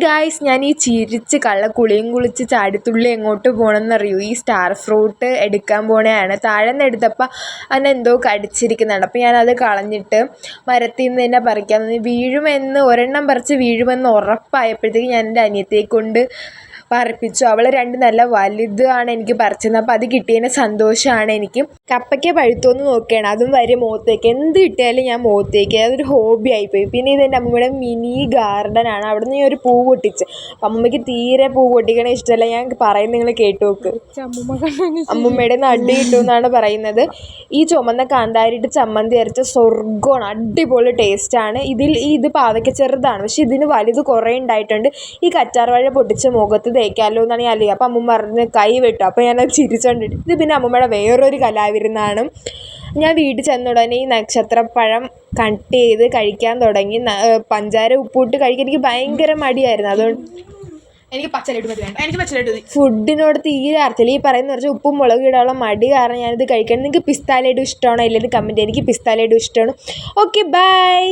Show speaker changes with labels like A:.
A: Guys, ഞാൻ ഈ ചിരിച്ച് കുളിയും കുളിച്ച് ചാടിത്തുള്ളി എങ്ങോട്ട് പോകണമെന്നറിയൂ? ഈ സ്റ്റാർ ഫ്രൂട്ട് എടുക്കാൻ പോണെയാണ്. താഴെ നിന്ന് എടുത്തപ്പോൾ അതിനെന്തോ കടിച്ചിരിക്കുന്നുണ്ട്. അപ്പോൾ ഞാനത് കളഞ്ഞിട്ട് മരത്തിൽ നിന്ന് തന്നെ പറിക്കാൻ തോന്നി. വീഴുമെന്ന് ഒരെണ്ണം പറിച്ച് വീഴുമെന്ന് ഉറപ്പായപ്പോഴത്തേക്ക് ഞാൻ എൻ്റെ അനിയത്തിയെ കൊണ്ട് പറിപ്പിച്ചു. അവൾ രണ്ട് നല്ല വലുതാണ് എനിക്ക് പറിച്ചത്. അപ്പോൾ അത് കിട്ടിയതിന് സന്തോഷമാണ് എനിക്ക്. കപ്പയ്ക്ക പഴുത്തോന്ന് നോക്കുകയാണ്, അതും വരെ മുഖത്തേക്ക്. എന്ത് കിട്ടിയാലും ഞാൻ മുഖത്തേക്ക്. അതൊരു ഹോബി ആയിപ്പോയി. പിന്നെ ഇതെൻ്റെ അമ്മൂമ്മയുടെ മിനി ഗാർഡനാണ്. അവിടെ നിന്ന് ഞാൻ ഒരു പൂ പൊട്ടിച്ച്. അമ്മൂമ്മയ്ക്ക് തീരെ പൂ പൊട്ടിക്കണ ഇഷ്ടമല്ല. ഞാൻ പറയുന്നത് നിങ്ങൾ കേട്ടു നോക്ക്. അമ്മൂമ്മയുടെ നടി കിട്ടും എന്നാണ് പറയുന്നത്. ഈ ചുമന്ന കാന്താരിയിട്ട് ചമ്മന്തി അരച്ച സ്വർഗ്ഗമാണ്. അടിപൊളി ടേസ്റ്റാണ്. ഇത് പാവയ്ക്ക ചെറുതാണ്, പക്ഷെ ഇതിന് വലുത് കുറേ ഉണ്ടായിട്ടുണ്ട്. ഈ കറ്റാർ വാഴ പൊട്ടിച്ച് മുഖത്ത് തേക്കാമല്ലോ എന്നാണ് ഞാൻ ആലോചിക്കുക. അപ്പോൾ അമ്മൂമ്മ പറഞ്ഞ് കൈ വെട്ടു. അപ്പോൾ ഞാനത് ചിരിച്ചോണ്ടിട്ട്. ഇത് പിന്നെ അമ്മൂമ്മയുടെ വേറൊരു കലാവിരുന്നാണ്. ഞാൻ വീട്ടിൽ ചെന്ന ഉടനെ ഈ നക്ഷത്രപ്പഴം കട്ട് ചെയ്ത് കഴിക്കാൻ തുടങ്ങി. പഞ്ചാര ഉപ്പിട്ട് കഴിക്കാൻ എനിക്ക് ഭയങ്കര മടിയായിരുന്നു. അതുകൊണ്ട്
B: എനിക്ക് പച്ചലഡു മതി. വേണ്ട, എനിക്ക് പച്ചലഡു മതി.
A: ഫുഡിനോട് തീരെ അറിയില്ല. ഈ പറയുന്ന കുറച്ച് ഉപ്പും മുളകും ഇടാനുള്ള മടി കാരണം ഞാനിത് കഴിക്കണം. നിങ്ങൾക്ക് പിസ്ത ലഡു ഇഷ്ടമാണോ? ഇല്ലെങ്കിൽ കമൻറ്റ്. എനിക്ക് പിസ്ത ലഡു ഇഷ്ടമാണ്. Okay, by.